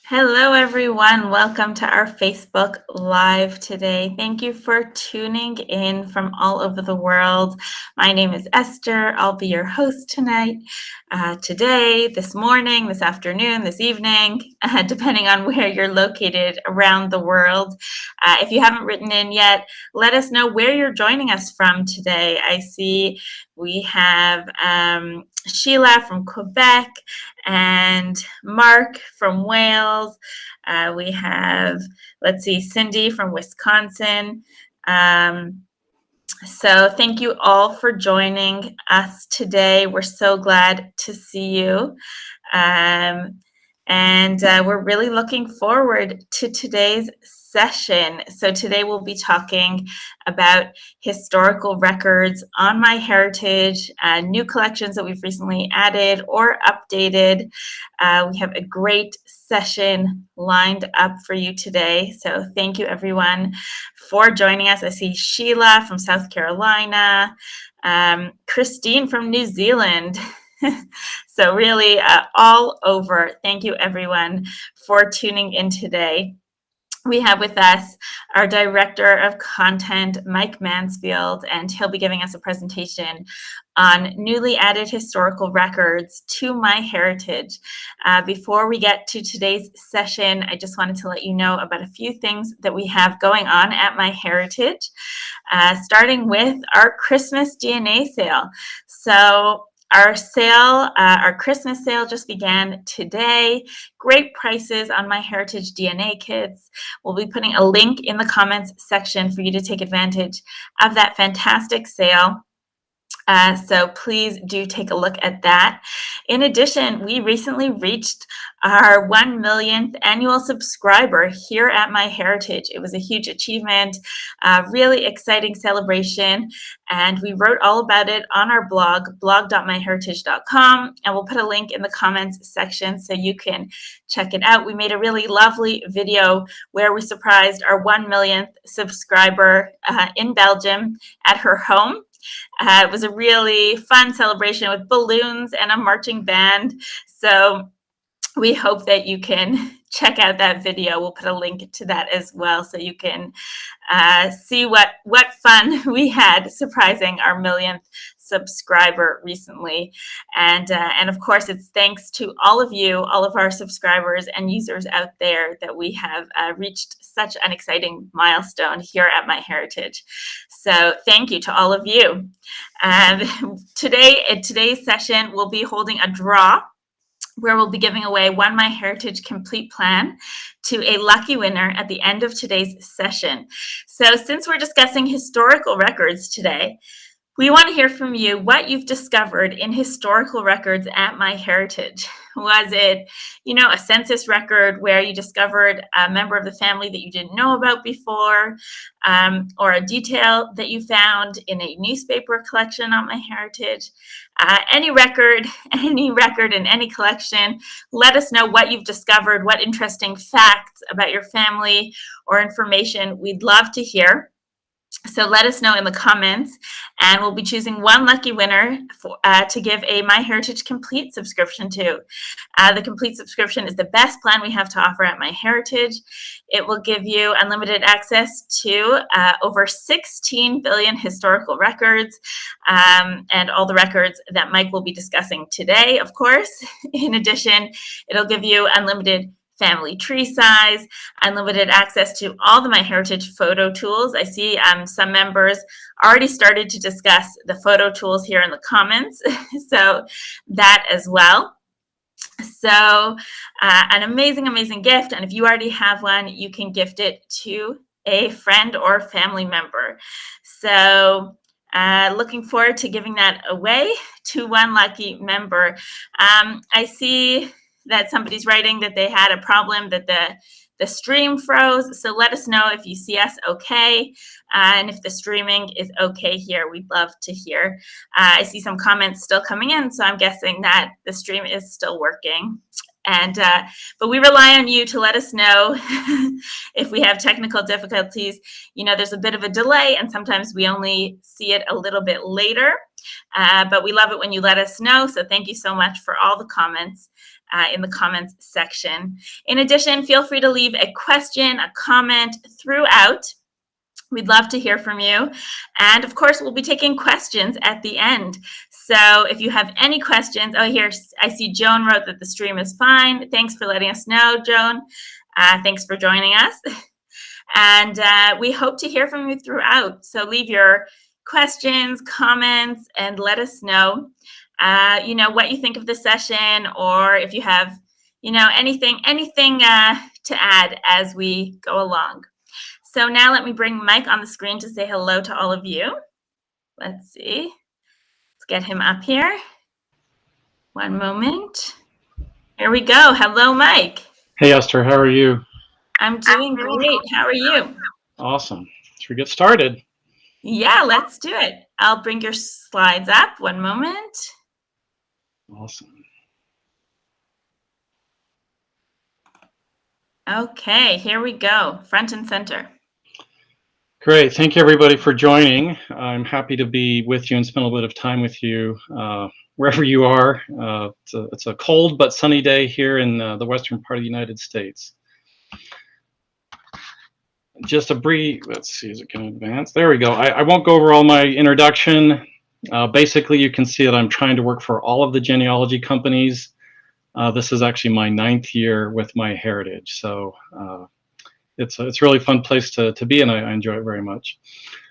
Hello, everyone. Welcome to our Facebook Live today. Thank you for tuning in from all over the world. My name is Esther. I'll be your host tonight, today, this morning, this afternoon, this evening, depending on where you're located around the world. If you haven't written in yet, let us know where you're joining us from today. I see we have Sheila from Quebec and Mark from Wales. We have, Cindy from Wisconsin. So thank you all for joining us today. We're so glad to see you. And we're really looking forward to today's session. So today we'll be talking about historical records on MyHeritage, new collections that we've recently added or updated. We have a great session lined up for you today. So thank you everyone for joining us. I see Sheila from South Carolina, Christine from New Zealand. So really all over. Thank you everyone for tuning in today. We have with us our Director of Content, Mike Mansfield, and he'll be giving us a presentation on newly added historical records to MyHeritage. Before we get to today's session, I just wanted to let you know about a few things that we have going on at MyHeritage, starting with our Christmas DNA sale. So our Christmas sale just began today. Great prices on MyHeritage DNA kits. We'll be putting a link in the comments section for you to take advantage of that fantastic sale. So please do take a look at that. In addition, we recently reached our 1 millionth annual subscriber here at MyHeritage. It was a huge achievement, really exciting celebration, and we wrote all about it on our blog, blog.myheritage.com, and we'll put a link in the comments section so you can check it out. We made a really lovely video where we surprised our 1 millionth subscriber in Belgium at her home. It was a really fun celebration with balloons and a marching band. So we hope that you can check out that video. We'll put a link to that as well so you can see what fun we had surprising our millionth subscriber recently. And of course, it's thanks to all of you, all of our subscribers and users out there that we have reached such an exciting milestone here at MyHeritage. So thank you to all of you. Today, in today's session, we'll be holding a draw where we'll be giving away one MyHeritage Complete Plan to a lucky winner at the end of today's session. So since we're discussing historical records today, we want to hear from you what you've discovered in historical records at MyHeritage. Was it, a census record where you discovered a member of the family that you didn't know about before, or a detail that you found in a newspaper collection on MyHeritage? Any record in any collection, let us know what you've discovered, what interesting facts about your family or information we'd love to hear. So let us know in the comments, and we'll be choosing one lucky winner to give a MyHeritage Complete subscription to. The Complete subscription is the best plan we have to offer at MyHeritage. It will give you unlimited access to over 16 billion historical records, and all the records that Mike will be discussing today, of course. In addition, it'll give you unlimited family tree size, unlimited access to all the MyHeritage photo tools. I see some members already started to discuss the photo tools here in the comments, so that as well. So an amazing gift, and if you already have one, you can gift it to a friend or family member. So looking forward to giving that away to one lucky member. I see that somebody's writing that they had a problem, that the stream froze. So let us know if you see us okay, and if the streaming is okay here. We'd love to hear. I see some comments still coming in, so I'm guessing that the stream is still working. And but we rely on you to let us know if we have technical difficulties. There's a bit of a delay, and sometimes we only see it a little bit later. But we love it when you let us know. So thank you so much for all the comments in the comments section. In addition, feel free to leave a question, a comment throughout. We'd love to hear from you. And of course, we'll be taking questions at the end. So if you have any questions, here, I see Joan wrote that the stream is fine. Thanks for letting us know, Joan. Thanks for joining us. And we hope to hear from you throughout. So leave your questions, comments, and let us know, what you think of the session, or if you have, anything to add as we go along. So now let me bring Mike on the screen to say hello to all of you. Let's see. Let's get him up here. One moment. Here we go. Hello, Mike. Hey, Esther. How are you? I'm doing great. How are you? Awesome. Should we get started? Yeah, let's do it. I'll bring your slides up. One moment. Awesome. Okay, here we go. Front and center. Great. Thank you, everybody, for joining. I'm happy to be with you and spend a little bit of time with you wherever you are. It's a cold but sunny day here in the western part of the United States. Just a brief, let's see, is it going to advance? There we go. I won't go over all my introduction. Basically, you can see that I'm trying to work for all of the genealogy companies. This is actually my 9th year with MyHeritage, so it's a really fun place to be, and I enjoy it very much.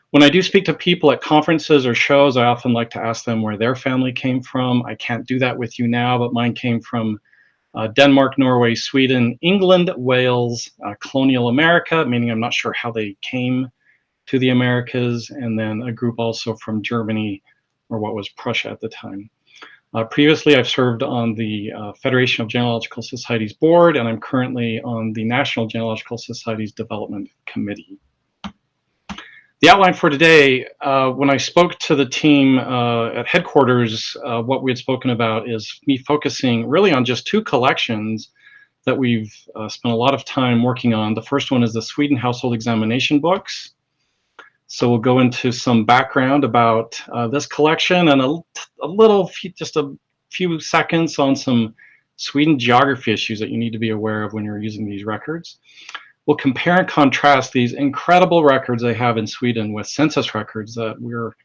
When I do speak to people at conferences or shows, I often like to ask them where their family came from. I can't do that with you now, but mine came from Denmark, Norway, Sweden, England, Wales, colonial America, meaning I'm not sure how they came to the Americas, and then a group also from Germany, or what was Prussia at the time. Previously, I've served on the Federation of Genealogical Societies board, and I'm currently on the National Genealogical Societies Development Committee. The outline for today, when I spoke to the team at headquarters, what we had spoken about is me focusing really on just 2 collections that we've spent a lot of time working on. The first one is the Sweden Household Examination books. So we'll go into some background about this collection and just a few seconds on some Sweden geography issues that you need to be aware of when you're using these records. We'll compare and contrast these incredible records they have in Sweden with census records that we're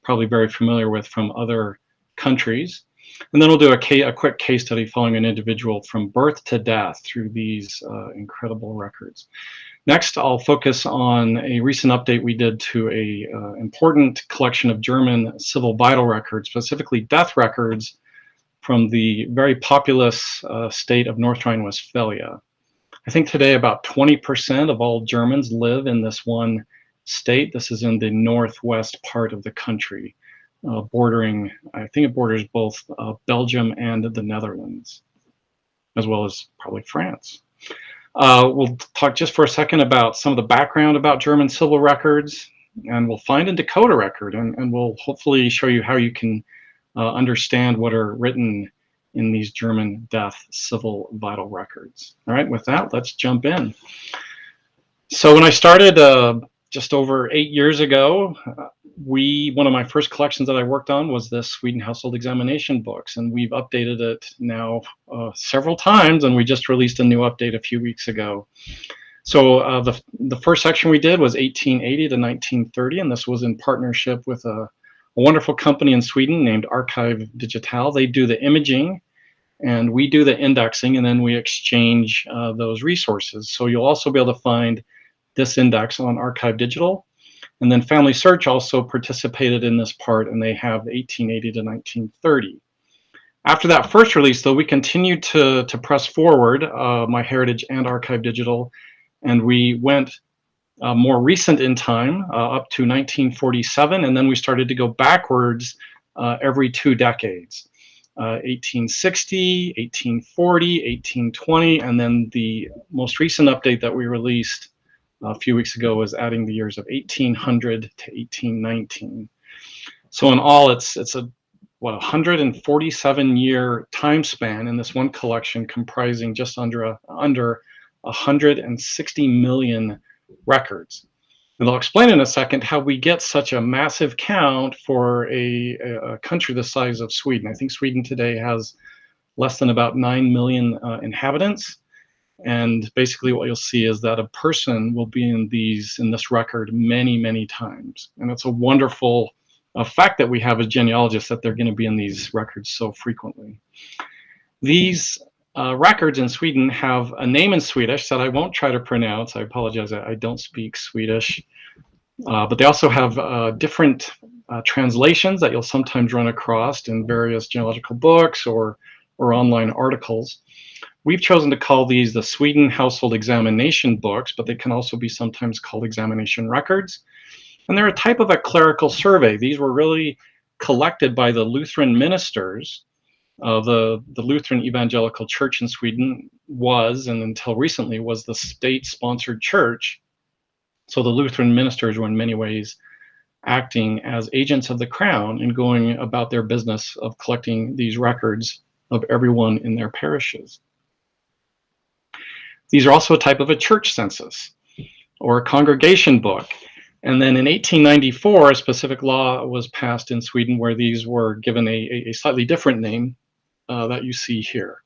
probably very familiar with from other countries. And then we'll do a quick case study following an individual from birth to death through these incredible records. Next, I'll focus on a recent update we did to an important collection of German civil vital records, specifically death records from the very populous state of North Rhine-Westphalia. I think today about 20% of all Germans live in this one state. This is in the northwest part of the country, bordering, I think it borders both Belgium and the Netherlands, as well as probably France. We'll talk just for a second about some of the background about German civil records, and we'll find a Dakota record, and we'll hopefully show you how you can understand what are written in these German death civil vital records. All right, with that, let's jump in. So when I started just over 8 years ago, one of my first collections that I worked on was the Sweden Household Examination books, and we've updated it now several times, and we just released a new update a few weeks ago. So the first section we did was 1880 to 1930, and this was in partnership with a wonderful company in Sweden named Archive Digital. They do the imaging, and we do the indexing, and then we exchange those resources. So you'll also be able to find this index on Archive Digital. And then Family Search also participated in this part, and they have 1880 to 1930. After that first release, though, we continued to press forward MyHeritage and Archive Digital, and we went more recent in time, up to 1947, and then we started to go backwards every 2 decades. 1860, 1840, 1820, and then the most recent update that we released a few weeks ago was adding the years of 1800 to 1819. So in all, it's a 147-year time span in this one collection, comprising just under 160 million records. And I'll explain in a second how we get such a massive count for a country the size of Sweden. I think Sweden today has less than about 9 million inhabitants. And basically what you'll see is that a person will be in this record many, many times. And it's a wonderful fact that we have as genealogists, that they're going to be in these records so frequently. These records in Sweden have a name in Swedish that I won't try to pronounce. I apologize, I don't speak Swedish. But they also have different translations that you'll sometimes run across in various genealogical books or online articles. We've chosen to call these the Sweden Household Examination Books, but they can also be sometimes called examination records. And they're a type of a clerical survey. These were really collected by the Lutheran ministers. The Lutheran Evangelical Church in Sweden was, and until recently, was the state-sponsored church. So the Lutheran ministers were in many ways acting as agents of the crown and going about their business of collecting these records of everyone in their parishes. These are also a type of a church census or a congregation book. And then in 1894, a specific law was passed in Sweden where these were given a slightly different name that you see here.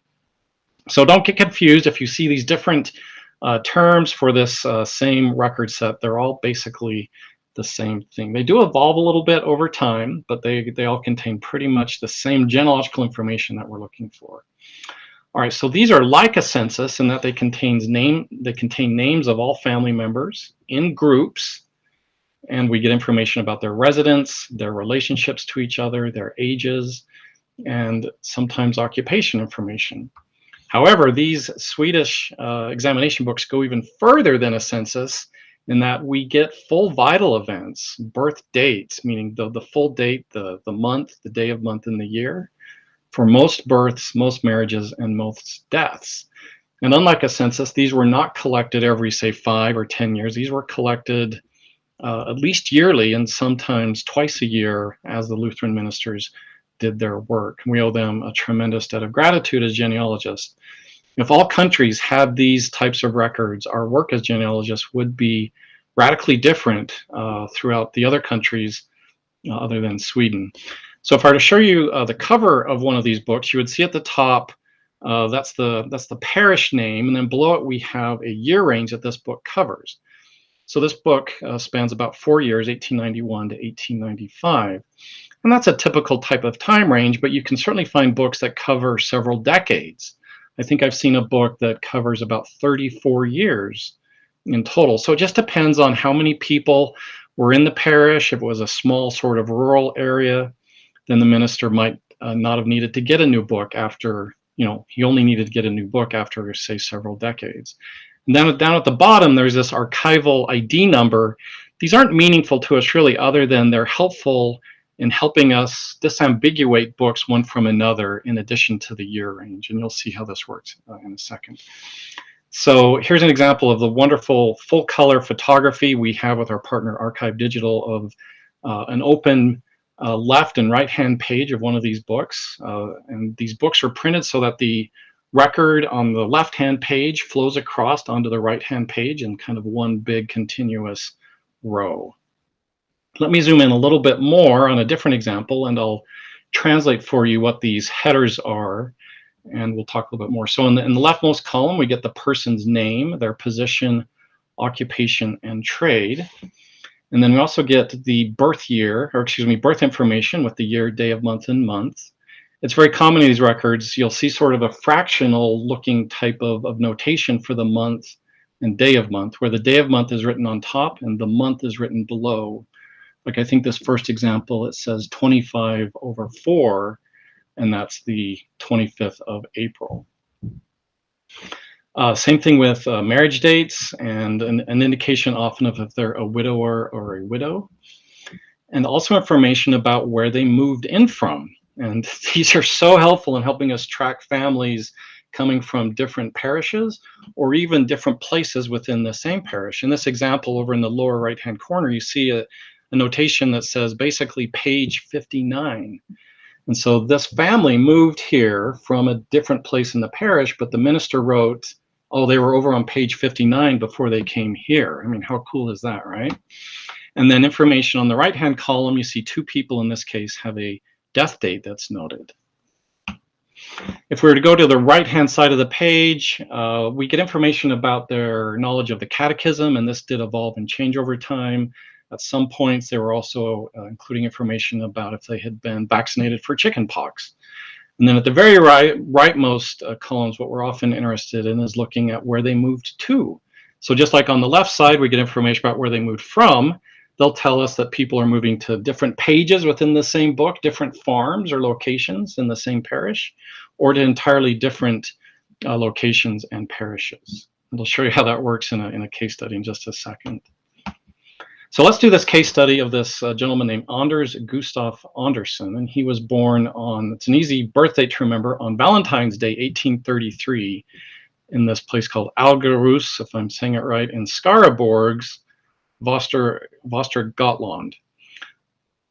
So don't get confused if you see these different terms for this same record set. They're all basically the same thing. They do evolve a little bit over time, but they all contain pretty much the same genealogical information that we're looking for. All right, so these are like a census in that they contain names of all family members in groups, and we get information about their residence, their relationships to each other, their ages, and sometimes occupation information. However, these Swedish examination books go even further than a census in that we get full vital events, birth dates, meaning the full date, the month, the day of month, and the year, for most births, most marriages, and most deaths. And unlike a census, these were not collected every, say, 5 or 10 years. These were collected at least yearly and sometimes twice a year as the Lutheran ministers did their work. We owe them a tremendous debt of gratitude as genealogists. If all countries had these types of records, our work as genealogists would be radically different throughout the other countries other than Sweden. So if I were to show you the cover of one of these books, you would see at the top, that's the parish name, and then below it we have a year range that this book covers. So this book spans about 4 years, 1891 to 1895. And that's a typical type of time range, but you can certainly find books that cover several decades. I think I've seen a book that covers about 34 years in total. So it just depends on how many people were in the parish. If it was a small sort of rural area, then the minister might not have needed to get a new book after, he only needed to get a new book after, say, several decades. And then down at the bottom, there's this archival ID number. These aren't meaningful to us really, other than they're helpful in helping us disambiguate books one from another in addition to the year range. And you'll see how this works in a second. So here's an example of the wonderful full color photography we have with our partner Archive Digital of an open left and right hand page of one of these books. And these books are printed so that the record on the left hand page flows across onto the right hand page in kind of one big continuous row. Let me zoom in a little bit more on a different example, and I'll translate for you what these headers are, and we'll talk a little bit more. So in the leftmost column, we get the person's name, their position, occupation, and trade. And then we also get the birth year, or excuse me, birth information with the year, day of month, and month. It's very common in these records. You'll see sort of a fractional looking type of notation for the month and day of month, where the day of month is written on top and the month is written below. Like I think this first example, it says 25/4, and that's the 25th of April. Same thing with marriage dates and an indication often of if they're a widower or a widow. And also information about where they moved in from. And these are so helpful in helping us track families coming from different parishes or even different places within the same parish. In this example over in the lower right-hand corner, you see a notation that says basically page 59. And so this family moved here from a different place in the parish, but the minister wrote oh, they were over on page 59 before they came here. I mean, how cool is that, right? And then information on the right-hand column, you see two people in this case have a death date that's noted. If we were to go to the right-hand side of the page, we get information about their knowledge of the catechism, and this did evolve and change over time. At some points, they were also including information about if they had been vaccinated for chickenpox. And then at the very rightmost columns, what we're often interested in is looking at where they moved to. So just like on the left side, we get information about where they moved from. They'll tell us that people are moving to different pages within the same book, different farms or locations in the same parish, or to entirely different locations and parishes. And I'll show you how that works in a case study in just a second. So let's do this case study of this gentleman named Anders Gustav Andersen, and he was born on, it's an easy birthday to remember, on Valentine's Day, 1833, in this place called Algerus, if I'm saying it right, in Skaraborgs, Västergötland.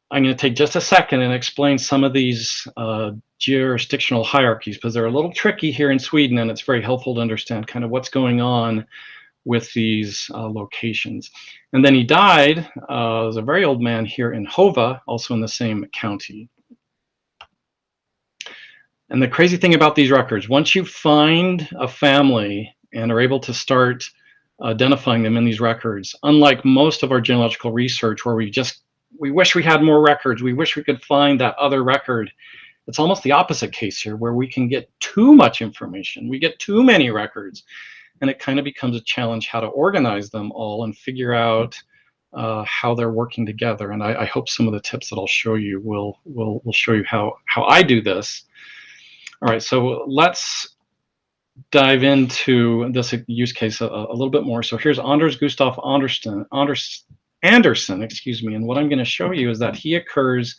I'm going to take just a second and explain some of these jurisdictional hierarchies, because they're a little tricky here in Sweden, and it's very helpful to understand kind of what's going on with these locations. And then he died as a very old man here in Hova, also in the same county. And the crazy thing about these records, once you find a family and are able to start identifying them in these records, unlike most of our genealogical research where we wish we had more records, we wish we could find that other record, it's almost the opposite case here, where we can get too much information, we get too many records, and it kind of becomes a challenge how to organize them all and figure out how they're working together. And I hope some of the tips that I'll show you will show you how I do this. All right, so let's dive into this use case a little bit more. So here's Anders Gustav Andersen, excuse me, and what I'm going to show you is that he occurs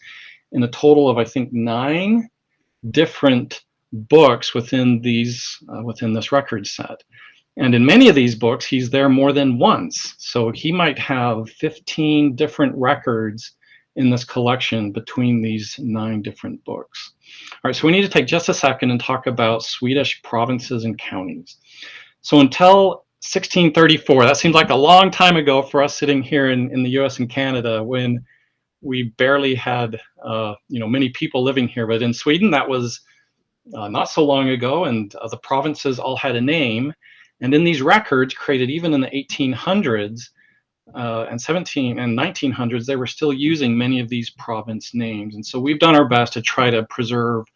in a total of, I think, 9 different books within this record set. And in many of these books, he's there more than once. So he might have 15 different records in this collection between these 9 different books. All right, so we need to take just a second and talk about Swedish provinces and counties. So until 1634, that seems like a long time ago for us sitting here in the US and Canada, when we barely had many people living here. But in Sweden, that was not so long ago, and the provinces all had a name. And in these records created even in the 1800s and 1900s, they were still using many of these province names. And so we've done our best to try to preserve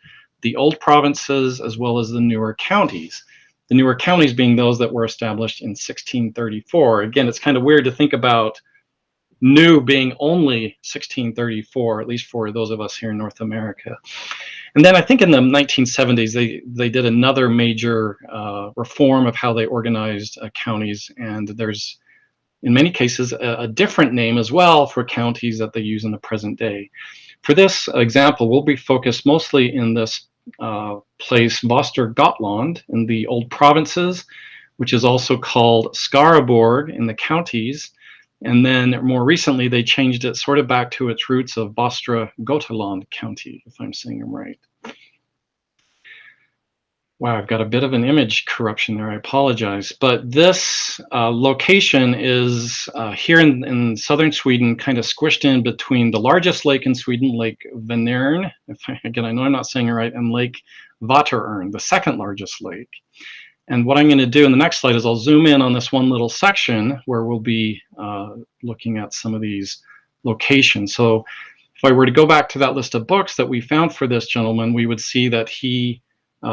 the old provinces as well as the newer counties. The newer counties being those that were established in 1634. Again, it's kind of weird to think about new being only 1634, at least for those of us here in North America. And then I think in the 1970s, they did another major reform of how they organized counties. And there's, in many cases, a different name as well for counties that they use in the present day. For this example, we'll be focused mostly in this place, Västergötland, in the old provinces, which is also called Skaraborg in the counties. And then more recently, they changed it sort of back to its roots of Västra Götaland County, if I'm saying them right. Wow, I've got a bit of an image corruption there, I apologize. But this location is here in southern Sweden, kind of squished in between the largest lake in Sweden, Lake Vänern, again, I know I'm not saying it right, and Lake Vättern, the second largest lake. And what I'm going to do in the next slide is I'll zoom in on this one little section where we'll be looking at some of these locations. So if I were to go back to that list of books that we found for this gentleman, we would see that he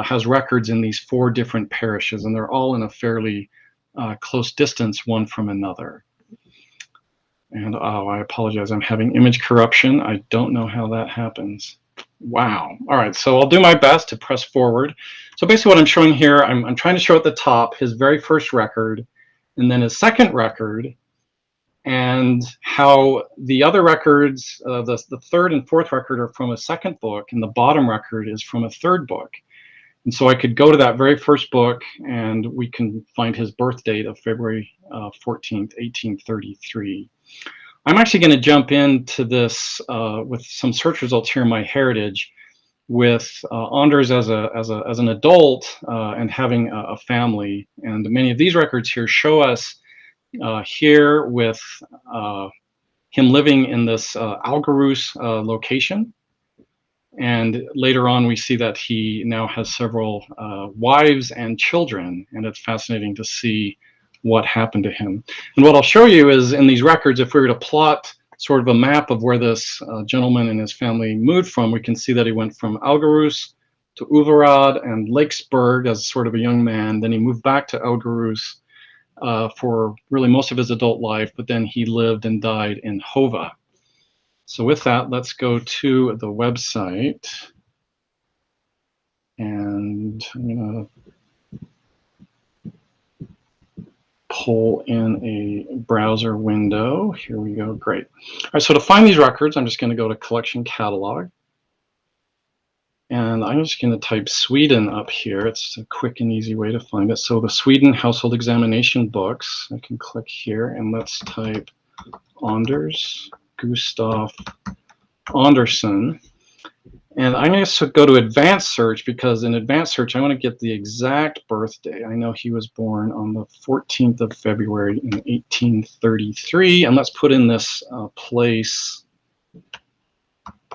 has records in these 4 different parishes, and they're all in a fairly close distance one from another. And oh, I apologize, I'm having image corruption. I don't know how that happens. Wow. All right, so I'll do my best to press forward. So basically what I'm showing here, I'm trying to show at the top his very first record, and then his second record, and how the other records, the third and fourth record are from a second book, and the bottom record is from a third book. And so I could go to that very first book, and we can find his birth date of February 14th, 1833. I'm actually going to jump into this with some search results here in MyHeritage. with Anders as an adult and having a family. And many of these records here show us here with him living in this Algarus location. And later on, we see that he now has several wives and children, and it's fascinating to see what happened to him. And what I'll show you is in these records, if we were to plot sort of a map of where this gentleman and his family moved from, we can see that he went from Algarus to Uverad and Lakesburg as sort of a young man. Then he moved back to Algarus for really most of his adult life, but then he lived and died in Hova. So with that, let's go to the website, and I'm going to pull in a browser window. Here we go. Great. All right, so to find these records, I'm just going to go to Collection Catalog, and I'm just going to type Sweden up here. It's a quick and easy way to find it. So the Sweden Household Examination books, I can click here, and let's type Anders Gustaf Andersson. And I'm going to go to advanced search, because in advanced search I want to get the exact birthday. I know he was born on the 14th of February in 1833, and let's put in this place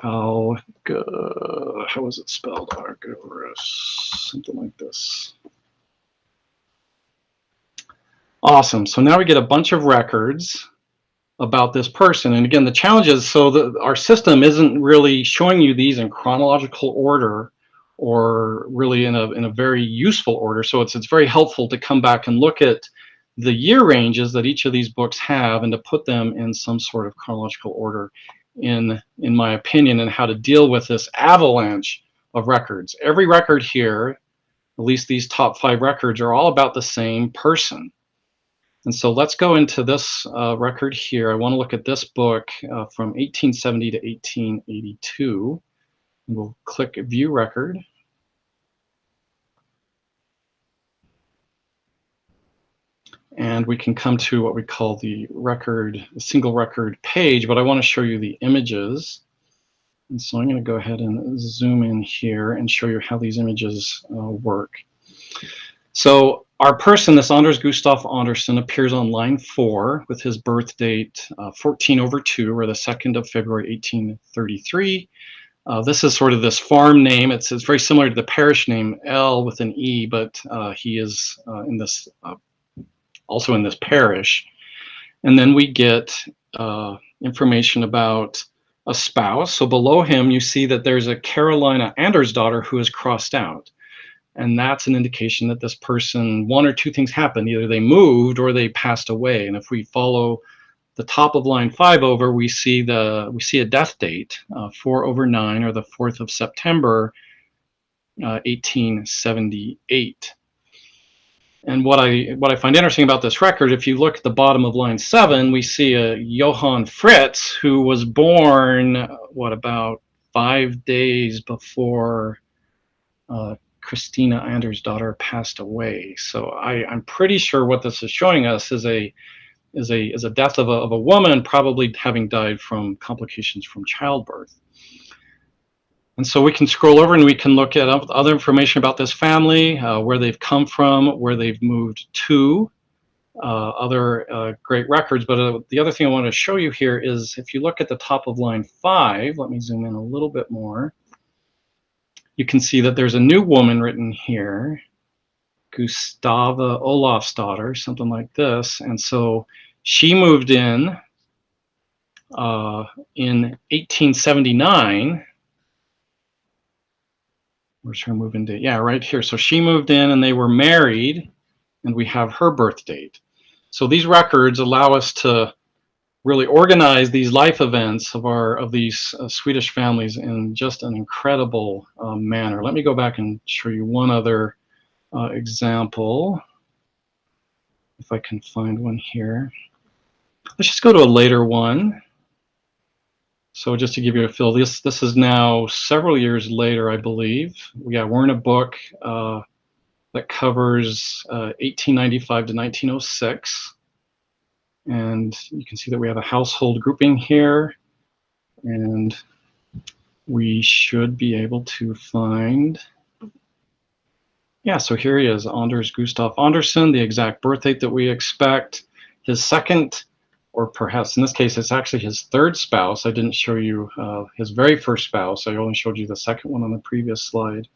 how is it spelled? Algarus, something like this. Awesome. So now we get a bunch of records about this person. And again, the challenge is, so our system isn't really showing you these in chronological order or really in a very useful order. So it's very helpful to come back and look at the year ranges that each of these books have and to put them in some sort of chronological order, in my opinion, and how to deal with this avalanche of records. Every record here, at least these top 5 records, are all about the same person. And so let's go into this record here. I want to look at this book from 1870 to 1882. We'll click View Record. And we can come to what we call the single record page, but I want to show you the images. And so I'm going to go ahead and zoom in here and show you how these images work. So our person, this Anders Gustaf Andersson, appears on line 4 with his birth date 14/2, or the 2nd of February 1833. This is sort of this farm name. It's very similar to the parish name L with an E, but he is in this also in this parish. And then we get information about a spouse. So below him, you see that there's a Carolina Andersdotter who is crossed out. And that's an indication that this person, one or two things happened. Either they moved or they passed away. And if we follow the top of line 5 over, we see a death date, 4/9, or the 4th of September, 1878. And what I find interesting about this record, if you look at the bottom of line 7, we see a Johann Fritz, who was born about 5 days before Christina Andersdotter passed away. So I'm pretty sure what this is showing us is a death of a woman, probably having died from complications from childbirth. And so we can scroll over and we can look at other information about this family, where they've come from, where they've moved to, other great records. But the other thing I want to show you here is, if you look at the top of line 5, let me zoom in a little bit more. You can see that there's a new woman written here, Gustava Olafsdotter, something like this. And so she moved in 1879. Where's her move-in date? Yeah, right here. So she moved in and they were married, and we have her birth date. So these records allow us to really organize these life events of these Swedish families in just an incredible manner. Let me go back and show you one other example, if I can find one here. Let's just go to a later one. So just to give you a feel, this is now several years later, I believe. Yeah, we're in a book that covers 1895 to 1906. And you can see that we have a household grouping here. And we should be able to find, yeah, so here he is, Anders Gustav Andersen, the exact birth date that we expect. His second, or perhaps in this case, it's actually his third spouse. I didn't show you his very first spouse. I only showed you the second one on the previous slide.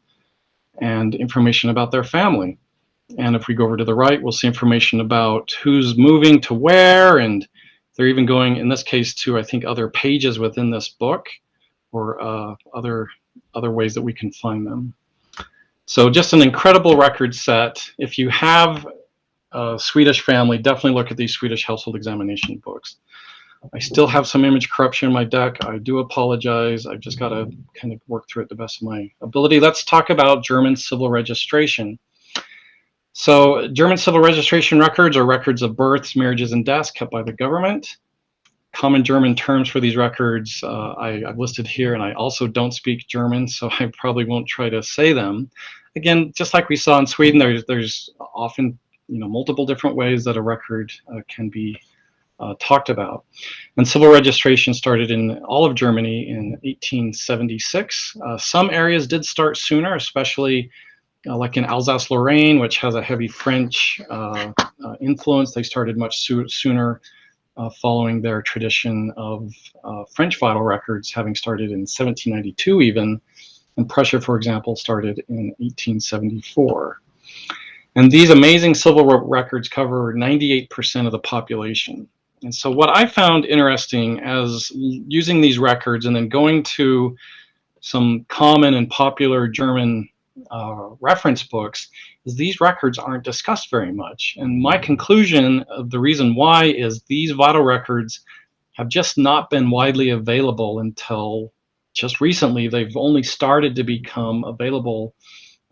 And information about their family. And if we go over to the right, we'll see information about who's moving to where, and they're even going, in this case, to, I think, other pages within this book, or other ways that we can find them. So just an incredible record set. If you have a Swedish family, definitely look at these Swedish household examination books. I still have some image corruption in my deck. I do apologize. I've just got to kind of work through it the best of my ability. Let's talk about German civil registration. So German civil registration records are records of births, marriages, and deaths kept by the government. Common German terms for these records I've listed here, and I also don't speak German, so I probably won't try to say them. Again, just like we saw in Sweden, there's often multiple different ways that a record can be talked about. And civil registration started in all of Germany in 1876. Some areas did start sooner, especially like in Alsace-Lorraine, which has a heavy French influence. They started much sooner, following their tradition of French vital records having started in 1792 even, and Prussia, for example, started in 1874. And these amazing civil records cover 98% of the population. And so what I found interesting as using these records and then going to some common and popular German reference books is these records aren't discussed very much. And my conclusion of the reason why is these vital records have just not been widely available until just recently. They've only started to become available,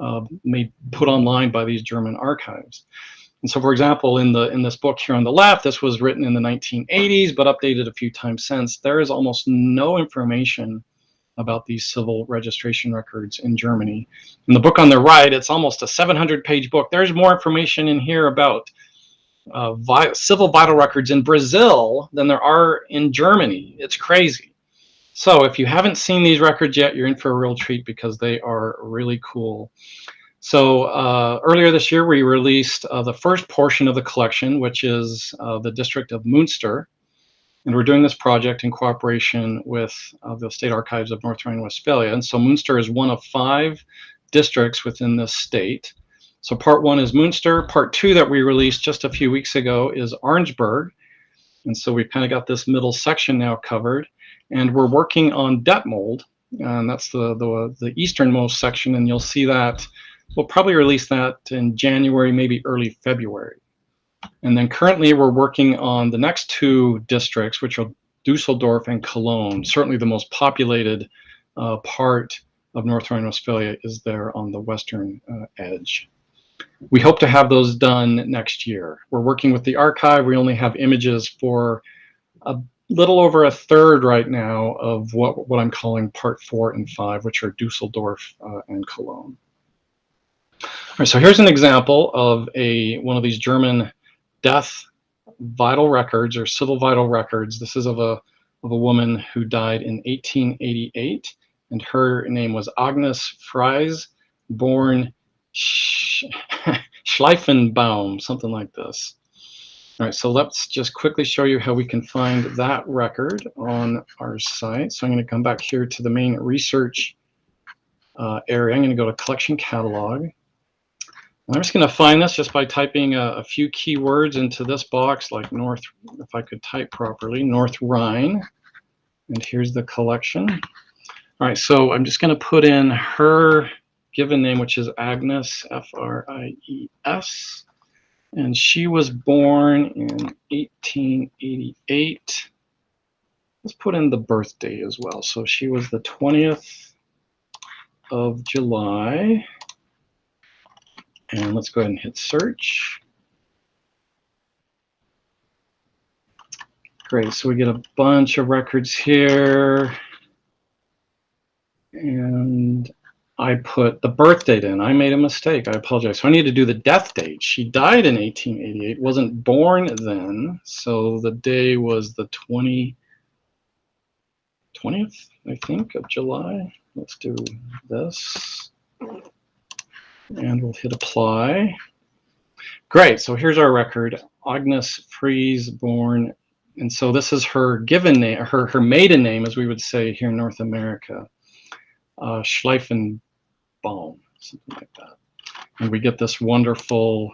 put online by these German archives. And so, for example, in this book here on the left, this was written in the 1980s, but updated a few times since. There is almost no information about these civil registration records in Germany. In the book on the right, it's almost a 700-page book. There's more information in here about civil vital records in Brazil than there are in Germany. It's crazy. So if you haven't seen these records yet, you're in for a real treat because they are really cool. So earlier this year, we released the first portion of the collection, which is the district of Münster. And we're doing this project in cooperation with the State Archives of North Rhine-Westphalia. And so Münster is one of 5 districts within this state. So part 1 is Münster. Part 2 that we released just a few weeks ago is Arnsberg. And so we've kind of got this middle section now covered. And we're working on Detmold. And that's the easternmost section. And you'll see that we'll probably release that in January, maybe early February. And then currently we're working on the next 2 districts, which are Dusseldorf and Cologne. Certainly the most populated part of North Rhine-Westphalia is there on the western edge. We hope to have those done next year. We're working with the archive. We only have images for a little over a third right now of what I'm calling part 4 and 5, which are Dusseldorf and Cologne. All right, so here's an example of one of these German death vital records or civil vital records. This is of a woman who died in 1888, and her name was Agnes Fries, born Schleifenbaum, something like this. All right, so let's just quickly show you how we can find that record on our site. So I'm going to come back here to the main research area. I'm going to go to collection catalog. I'm just going to find this just by typing a few keywords into this box, like North, if I could type properly, North Rhine. And here's the collection. All right, so I'm just going to put in her given name, which is Agnes, F-R-I-E-S. And she was born in 1888. Let's put in the birth date as well. So she was the 20th of July. And let's go ahead and hit search. Great, so we get a bunch of records here. And I put the birth date in. I made a mistake, I apologize. So I need to do the death date. She died in 1888, wasn't born then. So the day was the 20th, I think, of July. Let's do this. And we'll hit apply. Great, so here's our record. Agnes Fries, born, and so this is her given name, her maiden name, as we would say here in North America, Schleifenbaum, something like that. And we get this wonderful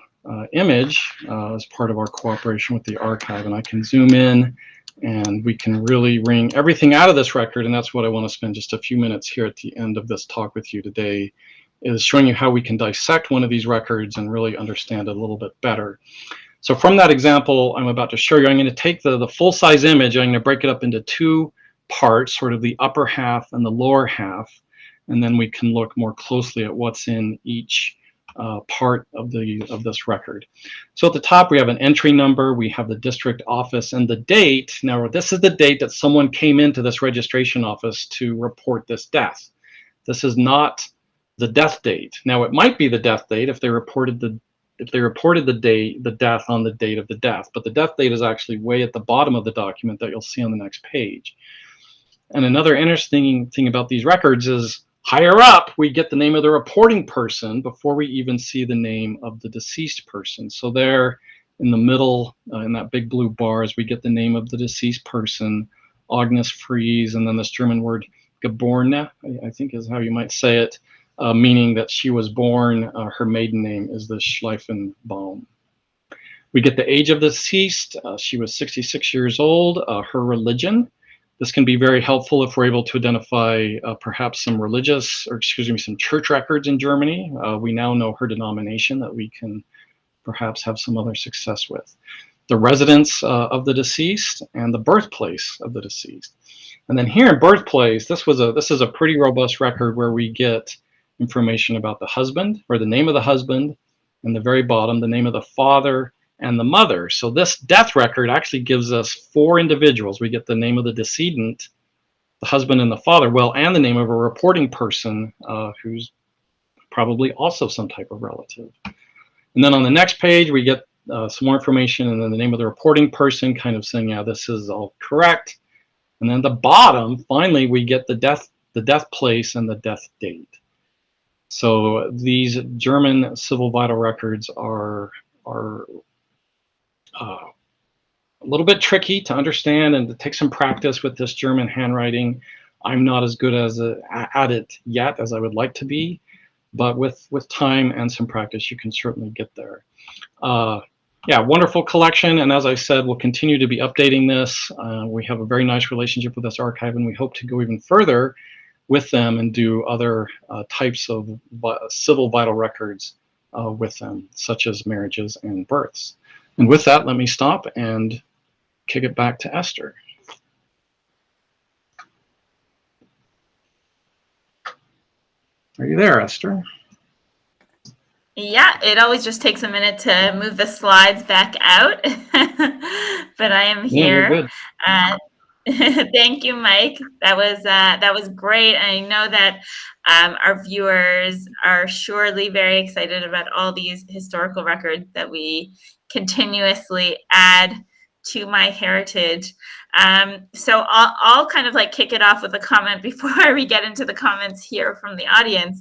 image as part of our cooperation with the archive. And I can zoom in and we can really wring everything out of this record. And that's what I want to spend just a few minutes here at the end of this talk with you today, is showing you how we can dissect one of these records and really understand it a little bit better. So from that example I'm about to show you, I'm going to take the full-size image, I'm going to break it up into two parts, sort of the upper half and the lower half, and then we can look more closely at what's in each part of this record. So at the top we have an entry number, we have the district office, and the date. Now this is the date that someone came into this registration office to report this death. This is not the death date. Now it might be the death date if they reported the death on the date of the death, but the death date is actually way at the bottom of the document that you'll see on the next page. And another interesting thing about these records is higher up, we get the name of the reporting person before we even see the name of the deceased person. So there in the middle, in that big blue bars, we get the name of the deceased person, Agnes Fries, and then this German word geborene, I think is how you might say it, meaning that she was born, her maiden name is the Schleifenbaum. We get the age of the deceased. She was 66 years old. Her religion. This can be very helpful if we're able to identify perhaps some some church records in Germany. We now know her denomination that we can perhaps have some other success with. The residence of the deceased and the birthplace of the deceased. And then here in birthplace, this is a pretty robust record where we get information about the husband, or the name of the husband, and the very bottom, the name of the father and the mother. So this death record actually gives us 4 individuals. We get the name of the decedent, the husband and the father, well, and the name of a reporting person who's probably also some type of relative. And then on the next page, we get some more information, and then the name of the reporting person, kind of saying, yeah, this is all correct. And then at the bottom, finally, we get the death place and the death date. So these German civil vital records are a little bit tricky to understand and to take some practice with this German handwriting. I'm not as good at it yet as I would like to be, but with time and some practice, you can certainly get there. Yeah, wonderful collection, and as I said, we'll continue to be updating this. We have a very nice relationship with this archive, and we hope to go even further with them and do other types of civil vital records with them, such as marriages and births. And with that, let me stop and kick it back to Esther. Are you there, Esther? Yeah, it always just takes a minute to move the slides back out, but I am here. Yeah, thank you, Mike. That was great. I know that our viewers are surely very excited about all these historical records that we continuously add to MyHeritage. So I'll kind of like kick it off with a comment before we get into the comments here from the audience.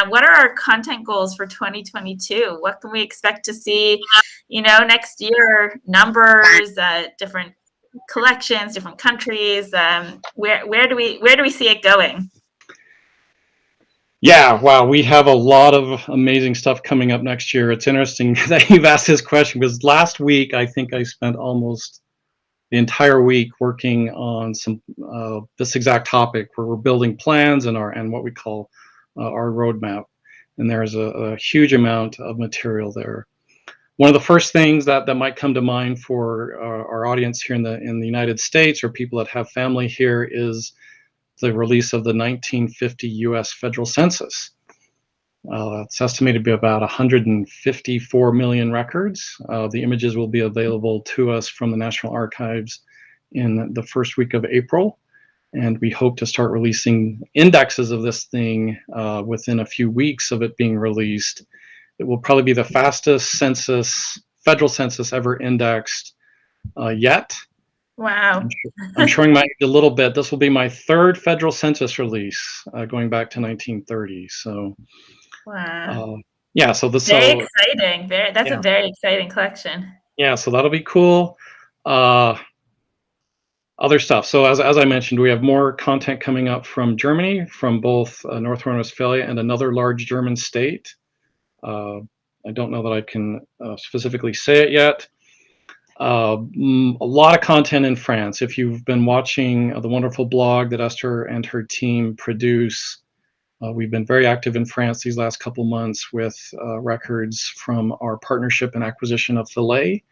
What are our content goals for 2022? What can we expect to see, next year? Numbers, different collections, different countries. Where do we see it going? Yeah, wow, we have a lot of amazing stuff coming up next year. It's interesting that you've asked this question, because last week I think I spent almost the entire week working on this exact topic, where we're building plans and what we call our roadmap. And there's a huge amount of material there. One of the first things that might come to mind for our audience here in the United States, or people that have family here, is the release of the 1950 U.S. federal census. It's estimated to be about 154 million records. The images will be available to us from the National Archives in the first week of April, and we hope to start releasing indexes of this thing within a few weeks of it being released. It will probably be the fastest federal census ever indexed yet. Wow. I'm showing my age a little bit. This will be my third federal census release, going back to 1930. So, Wow. uh, yeah. So this, Very so exciting. That's a yeah, very exciting collection. yeah. So that'll be cool. Uh, Other stuff. So as I mentioned, we have more content coming up from Germany, from both North Rhine-Westphalia and another large German state. Uh, I don't know that I can specifically say it yet. A lot of content in France. If you've been watching the wonderful blog that Esther and her team produce, we've been very active in France these last couple months with records from our partnership and acquisition of Filet,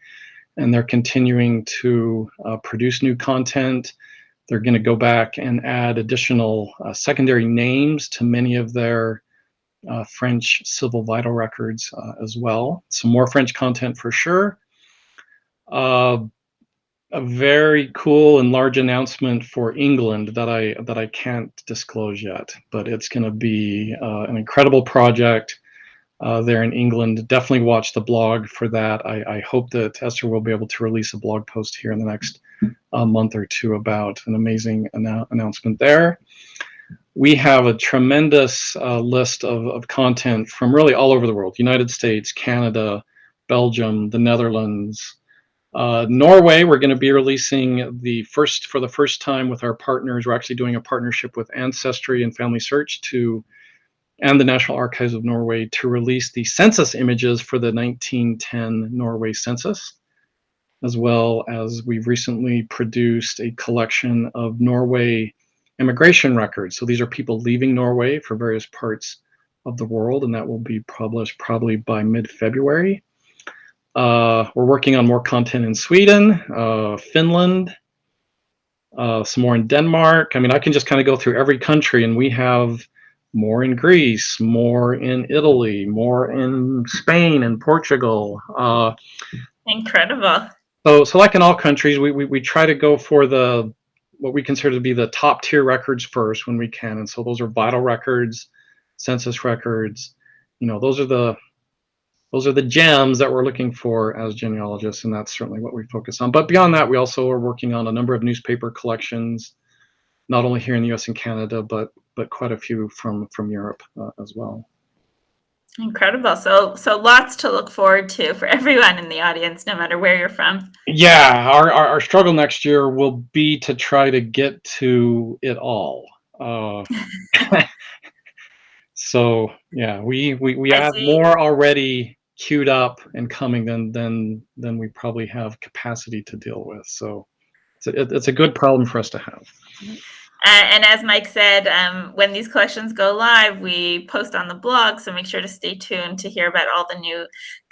and they're continuing to produce new content. They're going to go back and add additional secondary names to many of their French civil vital records as well. Some more French content for sure. Uh, a very cool and large announcement for England that I can't disclose yet, but it's going to be an incredible project there in England. Definitely watch the blog for that. I hope that Esther will be able to release a blog post here in the next month or two about an amazing announcement there. We have a tremendous list of content from really all over the world: United States, Canada, Belgium, the Netherlands, Norway. We're going to be releasing for the first time with our partners. We're actually doing a partnership with Ancestry and Family Search and the National Archives of Norway to release the census images for the 1910 Norway census, as well as we've recently produced a collection of Norway immigration records. So these are people leaving Norway for various parts of the world, and that will be published probably by mid-February. We're working on more content in Sweden, Finland, some more in Denmark. I mean, I can just kind of go through every country, and we have more in Greece, more in Italy, more in Spain and Portugal. Incredible. So like in all countries, we try to go for what we consider to be the top tier records first when we can, and so those are vital records, census records. You know, those are the gems that we're looking for as genealogists, and that's certainly what we focus on. But beyond that, we also are working on a number of newspaper collections, not only here in the U.S. and Canada, but quite a few from Europe as well. Incredible. So lots to look forward to for everyone in the audience, no matter where you're from. Yeah, our struggle next year will be to try to get to it all. So yeah, we I have see. more already queued up and coming than we probably have capacity to deal with. So it's a good problem for us to have. And as Mike said, when these collections go live, we post on the blog, so make sure to stay tuned to hear about all the new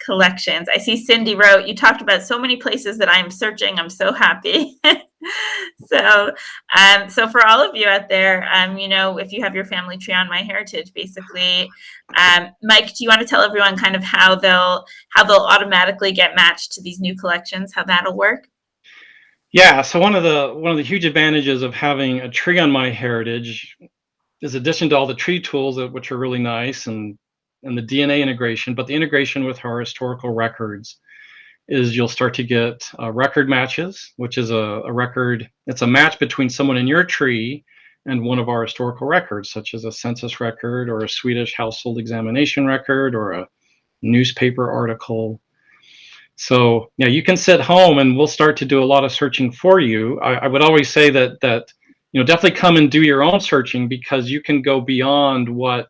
collections. I see Cindy wrote, you talked about so many places that I'm searching. I'm so happy. So for all of you out there, if you have your family tree on MyHeritage, basically, Mike, do you want to tell everyone kind of how they'll automatically get matched to these new collections, how that'll work? Yeah, so one of the huge advantages of having a tree on MyHeritage is, addition to all the tree tools which are really nice, and the DNA integration, but the integration with our historical records is you'll start to get record matches, which is a record. It's a match between someone in your tree and one of our historical records, such as a census record or a Swedish household examination record or a newspaper article. So yeah, you can sit home and we'll start to do a lot of searching for you. I would always say that definitely come and do your own searching, because you can go beyond what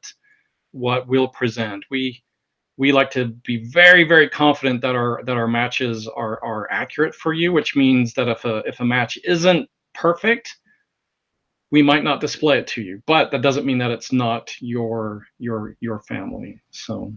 we'll present. We like to be very, very confident that our matches are accurate for you, which means that if a match isn't perfect, we might not display it to you, but that doesn't mean that it's not your family. So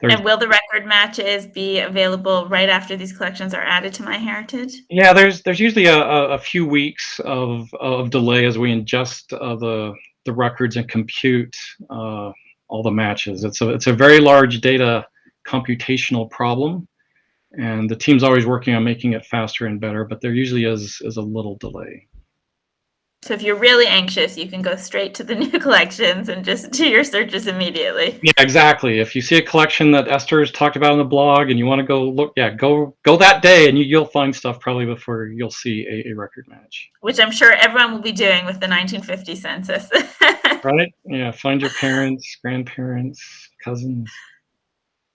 there's And will the record matches be available right after these collections are added to MyHeritage? yeah, there's usually a few weeks of delay as we ingest the records and compute all the matches. It's a very large data computational problem, and the team's always working on making it faster and better, but there usually is a little delay. So if you're really anxious, you can go straight to the new collections and just do your searches immediately. Yeah, exactly. If you see a collection that Esther's talked about on the blog and you want to go look, yeah, go that day, and you'll find stuff probably before you'll see a record match. Which I'm sure everyone will be doing with the 1950 census. Right? Yeah, find your parents, grandparents, cousins.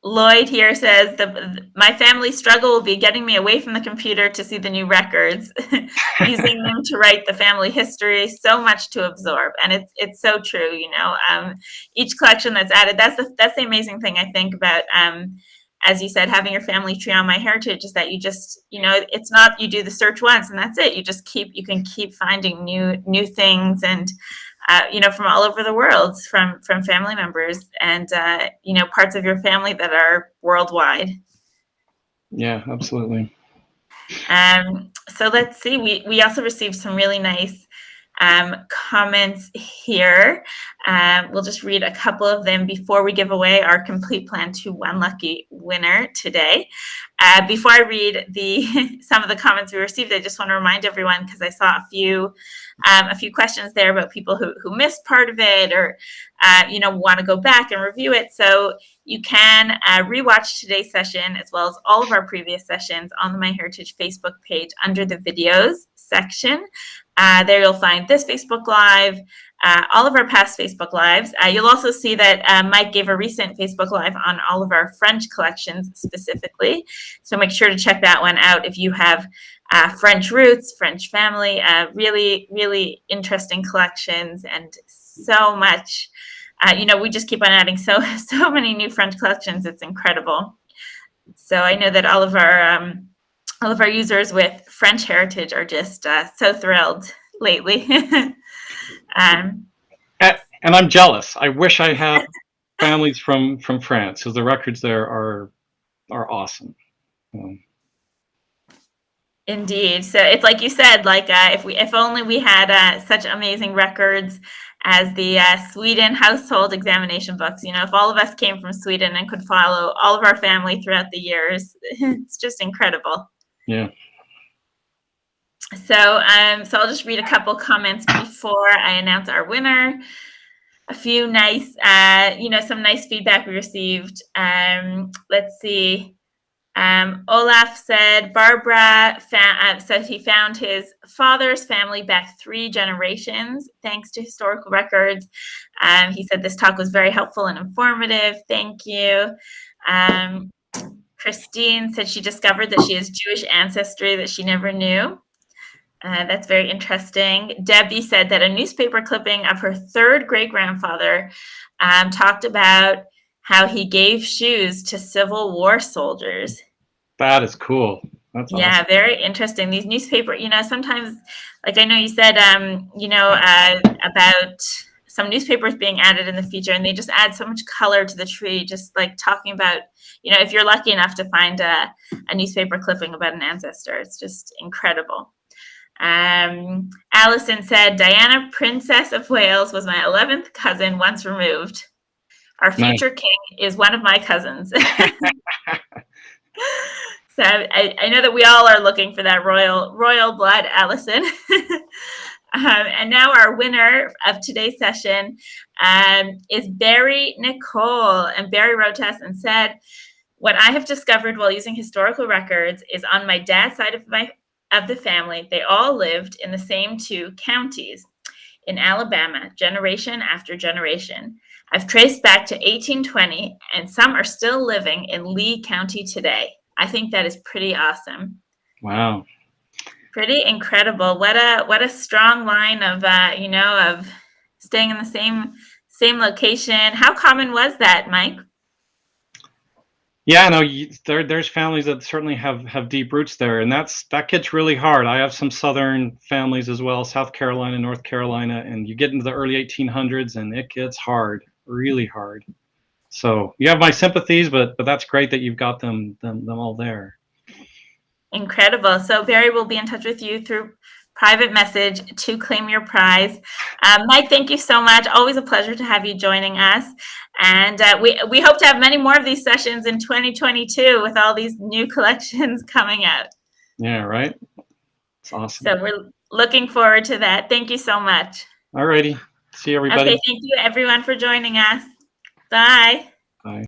Lloyd here says my family struggle will be getting me away from the computer to see the new records, using them to write the family history. So much to absorb, and it's so true. Each collection that's added. That's the amazing thing I think about. As you said, having your family tree on MyHeritage is that you just, it's not you do the search once and that's it. You can keep finding new things and from all over the world, from family members and parts of your family that are worldwide. Yeah, absolutely. So let's see. We also received some really nice comments here. We'll just read a couple of them before we give away our complete plan to one lucky winner today. Before I read some of the comments we received, I just want to remind everyone, because I saw a few questions there about people who missed part of it or want to go back and review it. So you can rewatch today's session as well as all of our previous sessions on the MyHeritage Facebook page under the videos section. There you'll find this Facebook Live, all of our past Facebook Lives. You'll also see that Mike gave a recent Facebook Live on all of our French collections specifically. So make sure to check that one out if you have French roots, French family, really, really interesting collections and so much. We just keep on adding so many new French collections. It's incredible. So I know that all of our users with French heritage are just so thrilled lately. And I'm jealous. I wish I had families from France, because the records there are awesome. Indeed. So it's like you said, like if only we had such amazing records as the Sweden household examination books. If all of us came from Sweden and could follow all of our family throughout the years, it's just incredible. Yeah. So I'll just read a couple comments before I announce our winner. A few nice, some nice feedback we received. Let's see. Olaf said Barbara said he found his father's family back 3 generations thanks to historical records. He said this talk was very helpful and informative. Thank you. Christine said she discovered that she has Jewish ancestry that she never knew. That's very interesting. Debbie said that a newspaper clipping of her 3rd great-grandfather talked about how he gave shoes to Civil War soldiers. That is cool. That's yeah, awesome. Very interesting. These newspaper, sometimes, like I know you said, about some newspapers being added in the future, and they just add so much color to the tree, just like talking about, if you're lucky enough to find a newspaper clipping about an ancestor, it's just incredible. Allison said, Diana, Princess of Wales, was my 11th cousin once removed. Our future king is one of my cousins. So I know that we all are looking for that royal blood, Allison. And now our winner of today's session is Barry Nicole. And Barry wrote to us and said, what I have discovered while using historical records is on my dad's side of the family, they all lived in the same 2 counties in Alabama, generation after generation. I've traced back to 1820, and some are still living in Lee County today. I think that is pretty awesome. Wow. Pretty incredible. What a strong line of of staying in the same location. How common was that, Mike? Yeah, no, there's families that certainly have deep roots there, and that gets really hard. I have some southern families as well, South Carolina, North Carolina, and you get into the early 1800s, and it gets hard, really hard. So you have my sympathies, but that's great that you've got them all there. Incredible. So Barry will be in touch with you through private message to claim your prize. Mike, thank you so much. Always a pleasure to have you joining us. And we hope to have many more of these sessions in 2022 with all these new collections coming out. Yeah, right. It's awesome. So Looking forward to that. Thank you so much. Alrighty. See everybody. Okay, thank you everyone for joining us. Bye.